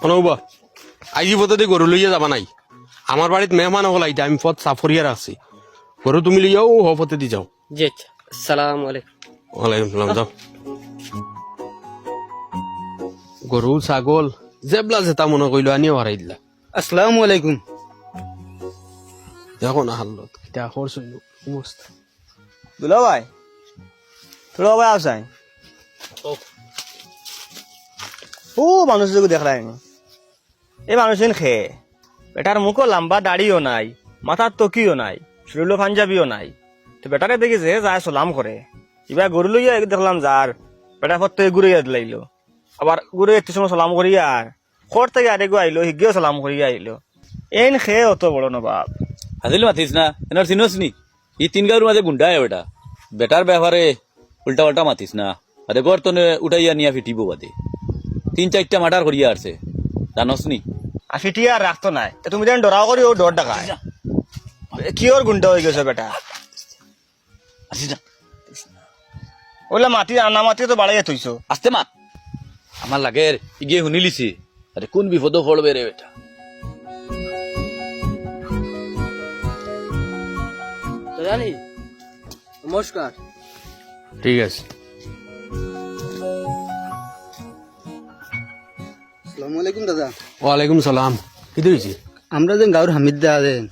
অনুবা IG পথে গরু লইয়া যাবা নাই আমার বাড়িত মেহমান হল আইতে আমি পথ সাফরিয়ার আছি গরু তুমি লইয়াও হ পথে দি যাও জি আচ্ছা আসসালামু আলাইকুম ওয়ালাইকুম সালাম যাও গরু ছাগল জেবলা যেটা মনে কইলো আনিও হারাই দিলা আসসালামু আলাইকুম দেখো না হাল্লত এটা খরচ হইল মস্ত দুলা ভাই তোরা ভাই আসাই ও মানুষ যদি দেখলাই এই মানুষ খেয়ে বেটার মুখও লম্বা দাড়িও নাই মাথার তকিও নাই শরীর পাঞ্জাবিও নাই তো বেটারে দেখিছে যায় সালাম করে এবার গরু লইয়া দেখলাম যার বেটার পর থেকে ঘুরে দিলাইলো আবার ঘুরে একটু সময় সালাম করিয়া আর খর থেকে আরেগো আইলো হিগেও সালাম করিয়া আইলো এন খেয়ে অত বড় নবাব হাজিল মাতিস না এনার চিনোস নি ই তিন গাঁর মাঝে গুন্ডা বেটা বেটার ব্যাপারে উল্টা পাল্টা মাতিস না আরে গর্তনে উঠাইয়া নিয়া ফিটিব বাদে 3-4টা মার্ডার করিয়া আসছে জানোস নি আর ফিটিয়া আর রাখতো নাই তা তুমি যেন ডরাও করি ও ডর ডাকায় কি ওর গুন্ডা হয়ে গেছে বেটা আসিস না ওলা মাটি আনা মাটি তো বাড়াইয়া থইছো আসতে মাত আমার লাগে ইগিয়ে শুনিলিছি আরে কোন বিপদ পড়বে রে বেটা জানি নমস্কার ঠিক আছে আসসালামু আলাইকুম দাদা ওয়ালাইকুম সালাম কি হয়েছে আমরা যে গাঁর হামিদ দা আছেন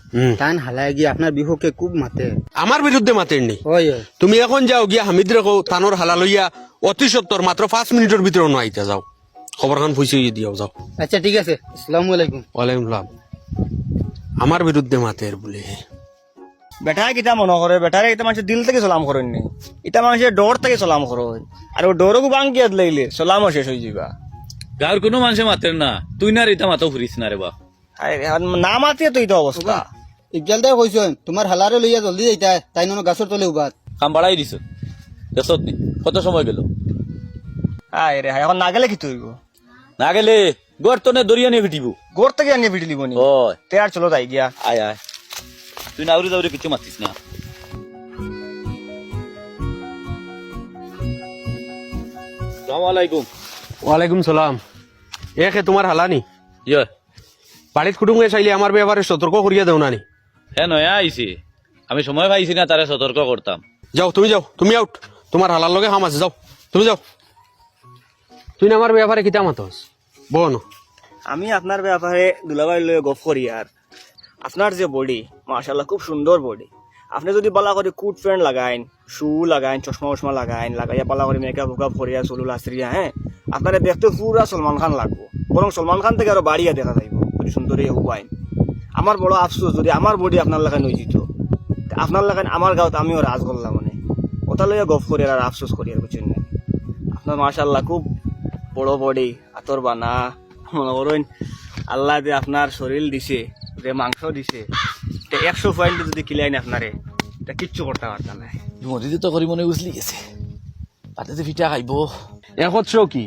তান হালায় গিয়ে আপনার বিহুকে খুব মাতে আমার বিরুদ্ধে মাতেননি ওই তুমি এখন যাও গিয়া হামিদ রেখো তানোর হালা লইয়া অতি সত্তর মাত্র 5 মিনিটের ভিতরে ন আইতে যাও খবর খান পয়সা দিও যাও আচ্ছা ঠিক আছে আসসালামু আলাইকুম ওয়ালাইকুম সালাম আমার বিরুদ্ধে মাতের বলে বেটায় কিতা মনে করে বেটারে এটা মানুষের দিল থেকে সালাম করেন নি এটা মানুষের ডর থেকে সালাম করো আর ও ডরও ভাঙ্গিয়া লইলে সালামও শেষ হয়ে যাবা গাঁর কোনো মানুষে মাতের না তুই না রিতা মাতো ফুরিস না রে বা না মাতিয়ে তো এটা অবস্থা ইকজাল দা কইছেন তোমার হালারে লইয়া জলদি যাইতা তাই নন গাছর তলে উবাত কাম বাড়াই দিছ দেশত নি কত সময় গেল আয় রে এখন না গেলে কি তুইব না গেলে গর্তনে দরিয়া নিয়ে ফিটিব গোর থেকে আনিয়ে ভিড়ি লিব নি ওই তে আর চলো তাই গিয়া আয় আয় তুই না আউরি দাউরি কিছু মাতিস না আসসালামু আলাইকুম ওয়ালাইকুম সালাম একে তোমার হালানি ইয়ে বাড়িত কুটুমে চাইলে আমার ব্যাপারে সতর্ক করিয়া দেও নানি হ্যাঁ নয় আইছি আমি সময় পাইছি না তারে সতর্ক করতাম যাও তুমি আউট তোমার হালার লগে হাম আছে যাও তুমি যাও তুই না আমার ব্যাপারে কিতা মাতস বোন আমি আপনার ব্যাপারে দুলাভাই লয়ে গফ করি আর আপনার যে বডি মাশাআল্লাহ খুব সুন্দর বডি আপনি যদি বালা করে কুট প্যান্ট লাগাইন শু লাগাইন চশমা উশমা লাগাইন লাগাইয়া বালা করে মেকআপ উকআপ করিয়া চুল আশ্রিয়া হ্যাঁ আপনারা দেখতে পুরা সলমান খান লাগবো বরং সলমান খান থেকে আরো বাড়িয়া দেখা যাইব যদি সুন্দর উপায় আমার বড় আফসোস যদি আমার বডি আপনার লাগাই নই যেত আপনার লাগান আমার গাঁত আমিও রাজ করলাম মানে ওটা লইয়া গফ করি আর আফসোস করি আর বুঝছেন না আপনার মাশাআল্লাহ খুব বড় বডি আতর বানা মনে করেন আল্লাহ যে আপনার শরীর দিছে যে মাংস দিছে 100 পয়েন্ট যদি কিলাইন আপনারে এটা কিচ্ছু করতে পারতাম না মরিতে তো করি মনে বুঝলি গেছে তাতে যে ফিটা খাইব একত্র কি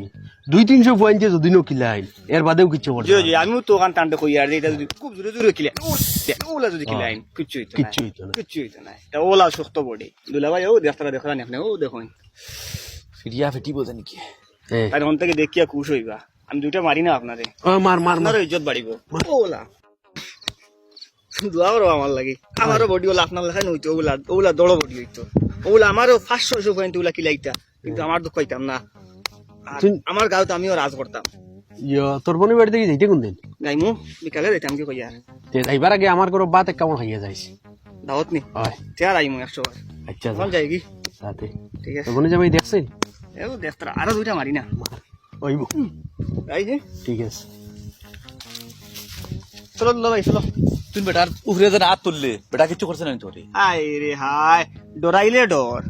200-300 পয়েন্টে যদি নো কিলাইন এর বাদেও কিছু করতে জি জি আমিও তো ওখান টানতে কই আর এটা যদি খুব জোরে জোরে কিলাইন ওলা যদি কিলাইন কিচ্ছু হইতো না কিচ্ছু হইতো না এটা ওলা শক্ত বডি দুলাভাই ও দেখতারা দেখলাম আপনি ও দেখুন ফিটিয়া ফিটিব জানি কি আর ওখান থেকে দেখিয়া খুশ হইবা আমি দুইটা মারি না আপনারে মার আপনারও ইজ্জত বাড়িব ওলা দোয়া করো আমার লাগে আমারও বডি ওলা আপনার লেখায় নইতো ওগুলা দড় বডি হইতো ওগুলা আমারও 500 পয়েন্ট ওগুলা কিলাইতা কিন্তু আমার তো কইতাম না আর আমার গাঁত আমিও রাজ করতাম তোর বোনের বাড়ি থেকে যাইতে কোন দিন গাইমু বিকালে যাইতাম কি কইয়া যাইবার আগে আমার কোনো বাত কেমন খাইয়া যাইছি দাওয়াত নি হয় তেয়ার আইমু 100 বার আচ্ছা এখন যাই কি সাথে ঠিক আছে তোর বোনে যাবে দেখছেন এও দেখতারা আরো দুইটা মারি না ওইব এই যে ঠিক আছে চলো ভাই চলো তুই বেটার উফরে যেন হাত তুললে বেটা কিছু করছে না তোরে হাই রে হাই ডরাইলে ডর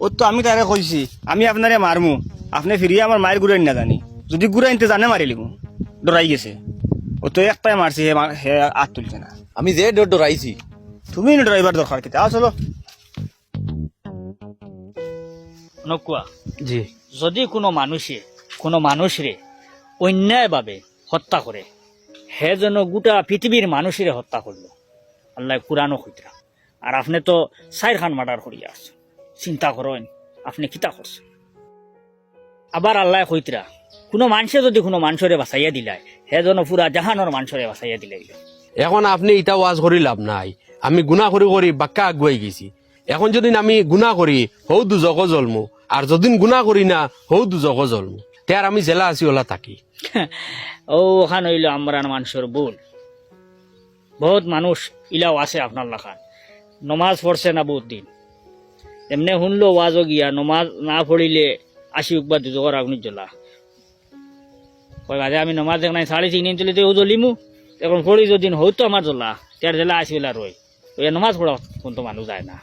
ও তো আমি তারে কইছি আমি আপনারে মারমু আপনি ফিরিয়ে আমার মায়ের ঘুরাইন না জানি যদি ঘুরাইনতে জানে মারি লিমু ডরাই গেছে ও তো একটাই মারছি হে হাত তুলছে না আমি যে ডর ডরাইছি তুমি ড্রাইভার দরকার কি তাও চলো নকুয়া জি যদি কোনো মানুষরে অন্যায়ভাবে হত্যা করে হে যেন গোটা পৃথিবীর মানুষের হত্যা করলো আল্লাহ কুরআনও কইতরা আর আপনি তো 4 খান মার্ডার করিয়া আসছেন চিন্তা করেন আপনি কিতা করছেন আবার আল্লাহ কইতরা কোনো মানুষে যদি কোনো মানুষরে বাঁচাইয়া দিলাই হে যেন পুরা জাহানোর মানুষরে বাঁচাইয়া দিলাই এখন আপনি এটা ওয়াজ করি লাভ নাই, আমি গুণা করি করি বাক্কা আগুয়াই গেছি। এখন যদি আমি গুণা করি হৌ দুজক জন্মু, আর যদিন গুণা করি না হৌ দুজক জন্মু, তার আমি জেলা আছি ওলা থাকি। ও ওখান হইল আমরা মানুষের ভুল। বহুত মানুষ ইলাও আছে আপনার লাখান নমাজ পড়ছে না বহুত দিন, এমনি শুনলো ওয়াজও গিয়া নমাজ না পড়িলে আসি উকবা দুজকর আগুন জ্বলা কয় বাজে আমি নমাজ দেখ নাই 3:30 চলে তো জ্বলিমু, এখন পড়ি যদি হয়তো আমার জ্বলা তার জেলা আসি ওলা রই ওই নমাজ পড়া কিন্তু মানুষ যায় না।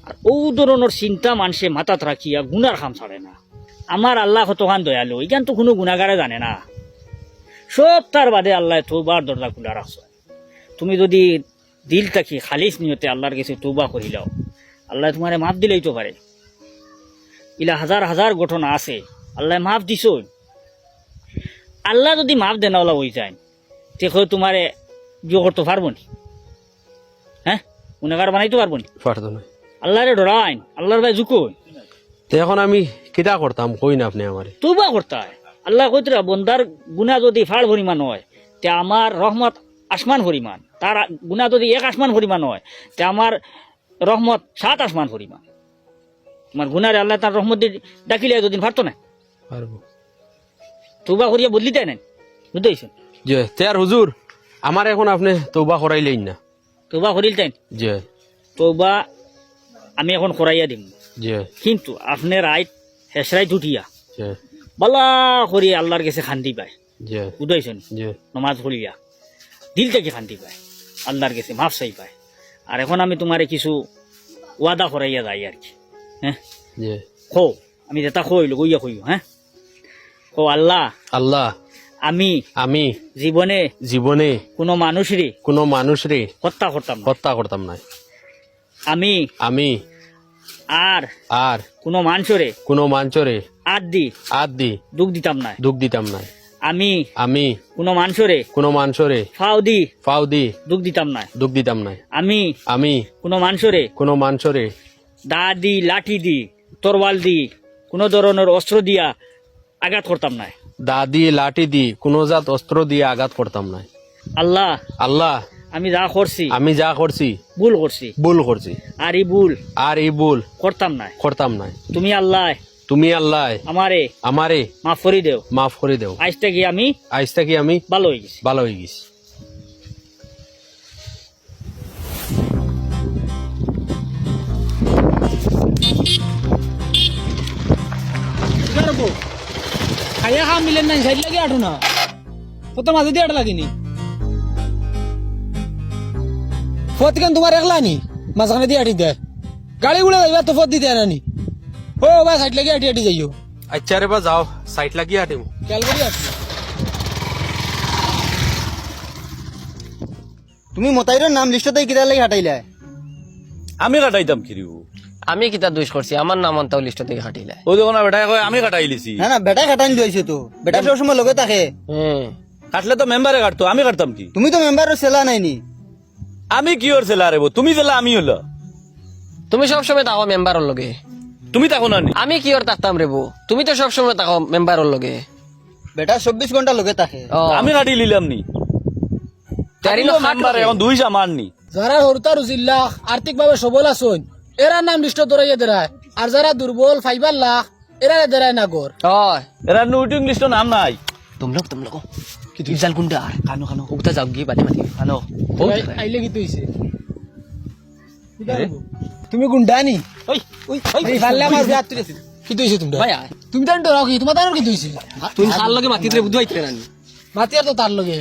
আর ও ধরনের চিন্তা মানুষে মাথাত রাখিয়া গুনার খাম ছাড়ে না। আমার আল্লাহ কতখান দয়ালু, এখান তো কোনো গুণাগারে জানে না। সব তার বাদে আল্লাহ তৌবার দরজা খোলা রাখছে। তুমি যদি দিল থাকি খালিস নিয়তে আল্লাহর কাছে তৌবা করিলাও আল্লাহ তোমারে মাফ দিলেই তো পারে। ইলা হাজার হাজার ঘটনা আছে আল্লাহ মাফ দিছ। আল্লাহ যদি মাফ দেনা ওলা হয়ে যায় দেখো তোমারে জো করতে পারবো নি? হ্যাঁ, গুণাগার বানাইতে পারবো নি? পারতো না। আল্লাহরে ডরাইন, আল্লাহর ভাই জুকোই। তো এখন আমি কিতা করতাম কই না আপনি আমারে? তৌবা করতে হয়। আল্লাহ কইতরা বন্দার গুনাহ যদি ফাড় পরিমাণ হয় তে আমার রহমত আসমান পরিমাণ, তার গুনাহ যদি 1 আসমান পরিমাণ হয় তে আমার রহমত 7 আসমান পরিমাণ। তোমার গুনারে আল্লাহ তার রহমত দিয়ে ডাকিলে যদি পারতো না, পারবো। তৌবা করিয়া বদলি দেয় না, বুঝতেছেন? যে তার হুজুর আমার এখন আপনি তৌবা করাইলেন না। তৌবা করিল তাই যে তৌবা আমি এখন করাইয়া দিম, যে কিন্তু আপনি রাইট হেসরাইট উঠিয়া যে বালা করি আল্লাহর কাছে শান্তি পায়, যে বুঝতেছেন? যে নমাজ পড়িয়া দিল থেকে শান্তি পায়, আল্লাহর কাছে মাফ চাই পায়। আর এখন আমি তোমারে কিছু ওয়াদা করাইয়া যাই আর কি। হ্যাঁ, যে খো আমি যেটা কইল গইয়া কইও। হ্যাঁ, ও আল্লাহ, আল্লাহ আমি আমি জীবনে জীবনে কোনো মানুষরে কোনো মানুষরে হত্যা করতাম না। হত্যা করতাম না। আমি আমি আর আর কোনো মানুষরে কোনো মানুষরে আদি আদি দুঃখ দিতাম না। দুঃখ দিতাম না। আমি আমি কোনো মানুষরে কোনো মানুষরে ফাও দি ফাও দি দুঃখ দিতাম না। দুঃখ দিতাম না। আমি আমি কোনো মানুষরে কোনো মানুষরে দা দি লাঠি দি তরওয়াল দি কোনো ধরনের অস্ত্র দিয়া আঘাত করতাম না। দাদি লাঠি দি কোনো জাত অস্ত্র দিয়ে আঘাত করতাম না। আল্লাহ, আল্লাহ, আমি যা করছি আমি যা করছি ভুল করছি, ভুল করছি, আর এই ভুল আর এই ভুল করতাম না। করতাম না। তুমি আল্লাহ তুমি আল্লাহ আমারে আমারে মাফ করে দেও। মাফ করে দেও। আজ থেকে আমি আজ থেকে আমি ভালো হয়ে গেছি। ভালো হয়ে গেছি। খাইয়া খা মিলেন নাই সাইড লাগে আঠো না কত মাঝে দিয়ে আটা লাগেনি ফত কেন তোমার একলা নি মাঝখানে দিয়ে আটি দেয় গাড়ি গুলো যাইবা তো ফত দিতে আনি ও ভাই সাইড লাগে আটি আটি যাইও আচ্ছা রে বা যাও সাইড লাগিয়ে আটিম। খেয়াল করি আটি তুমি মতাইরের নাম লিস্টতে কিতা লাগি হাঁটাইলা? আমি কাটাইতাম কিরিব, আমি কিতা দোষ করছি আমার নাম আনতাও লিস্ট থেকে হাঁটিলে ও যখন বেটা কয় আমি কাটাই লিছি। না না, বেটা কাটান দিয়েছে তো, বেটা সবসময় লগে থাকে। কাটলে তো মেম্বারে কাটতো, আমি কাটতাম কি? তুমি তো মেম্বারের সেলা নাইনি। আমি কি ওর ছেলে আরে তুমি জেলা আমি হলো, তুমি সবসময় তাকো মেম্বারের লগে, তুমি তখন আর নি। আমি কি ওর থাকতাম রেবো? তুমি তো সবসময় তাকো মেম্বারের লগে। বেটা 24 ঘন্টা লগে থাকে। ও, আমি কাটি লিলাম নি, তারিলো মেম্বার এখন 2 আমার নি। যারা হরতার উজিল্লা আর্থিক ভাবে সবল আছেন এরা নাম লিস্ট ধরাইয়া দেয়, আর যারা দুর্বল 5 লাখ এরা দেয় না গর। হয় এরা উইটিং লিস্ট নাম নাই। তোমরা কি ইজাল গুন্ডা আর কানো কানো উঠা যাও গিয়ে বাদে মাতি কানো আইলে কি তুইছে তুমি গুন্ডা নি ওই ওই এই ফাল্লা আমার হাত তুই কি তুইছে তুমি ভাই তুমি তান ডরাও কি তোমার তার কি তুইছে তুমি খাল লগে মাতি রে বুঝাইতে না মাতি আর তো তার লগে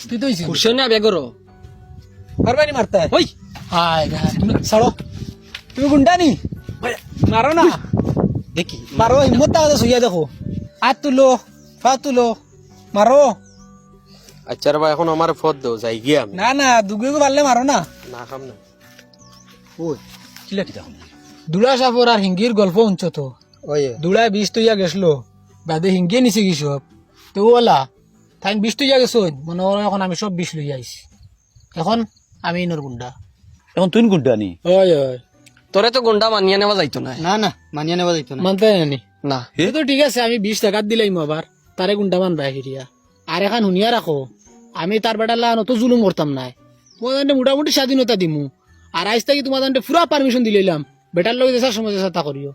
কি তুইছে কুরশনে বেগরো মারবানি মারতা ওই আয় গা তুমি ছাড়ো তুমি গুন্ডা নি মারো না দেখি মারো হিম্মত তাও সুইয়া দেখো হাত তুলো পা তুলো মারো আচ্ছা রে বা এখন আমার ফত দেও যাই গিয়ে আমি না না দুগুই পারলে মারো না না খাম না। ওই কিলা কিতা দুলা সাপর আর হিঙ্গির গল্প শুনছ তো ওয়ে দুলা 20 তুইয়া গেছলো বাদে হিঙ্গিয়ে নিছে কি সব তো ওলা তাই 20 তুইয়া গেছো মনে হয় এখন আমি সব 20 লই আইছি এখন আমি ইনর গুন্ডা এখন তুই গুন্ডা নি। ওই ওই তোরে তো গুন্ডা মানিয়ে নেওয়া যাইতো না না না, মানিয়ে নেওয়া যাইতো না। মানতে জানি না তো ঠিক আছে আমি 20 টাকা দিলাম আবার তারে গুন্ডা মান বাই ফিরিয়া আর এখন শুনিয়া রাখো আমি তার বেটার লাগানো তো জুলুম করতাম নাই তোমাদের মোটামুটি স্বাধীনতা দিমু আর আজ থেকে তোমাদের পুরা পারমিশন দিলাম বেটার লোক দেশার সময় চেষ্টা করিও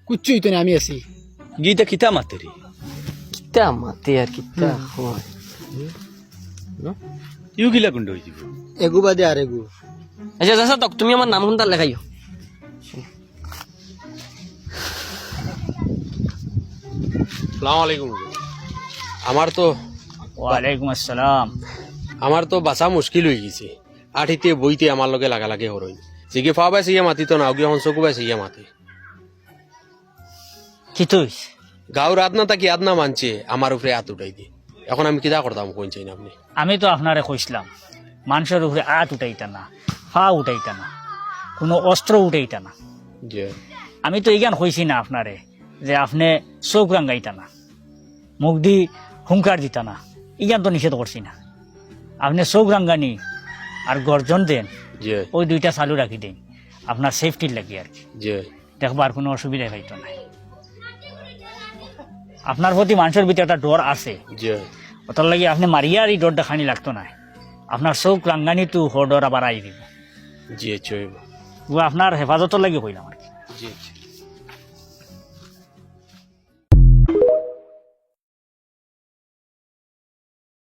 কুচ্ছু হইতো না আমি আছি গীতা কিতা মাতে রে কিতা মাতে আর কিতা হয় ইউ গিলা গুন্ড হয়ে যাব এগু বাদে আর এগু আচ্ছা চাচা তক তুমি আমার নাম শুনতা লেখাইও সালাম আলাইকুম ওয়ালাইকুম আসসালাম। আমার তো বাঁচা মুশকিল হয়ে গেছে আঠিতে বইতে আমার লগে লাগালাগি হরই জিগে ফাওয়া পাইছে ইয়া মাতি তো না ওকে এখন চকু পাইছে ইয়া মাতি কি তুই গাঁও রাত না তাকি আদ না মানছে আমার উপরে হাত উঠাই দিয়ে এখন আমি কিদা করতাম কোন চাই না আপনি আমি তো আপনারে কইছিলাম মানুষের উপরে আট উঠাইতা না, পা উঠাইতা না, কোনো অস্ত্র উঠাইতা না। যে আমি তো ইগান কইছি না আপনারে যে আপনি চোখ রাঙ্গাইতা না, মুখ দি হুঙ্কার দিতা না, ইগান তো নিষেধ করছি না। আপনি চোখ রাঙ্গানি আর গর্জন দেন, যে ওই দুইটা চালু রাখি দেন আপনার সেফটির লাগি আর কি। যে দেখবার কোনো অসুবিধা হইতো না। আপনার প্রতি মানুষের ভিতরে একটা ডর আছে, যে ওটার লাগি আপনি মারিয়া আর এই ডরটা খানি লাগতো না। আপনার চোখ রাঙ্গানি তো ডর আবার আই দিব, যে চইব ও আপনার হেফাজতের লাগি হইলাম আর কি। যে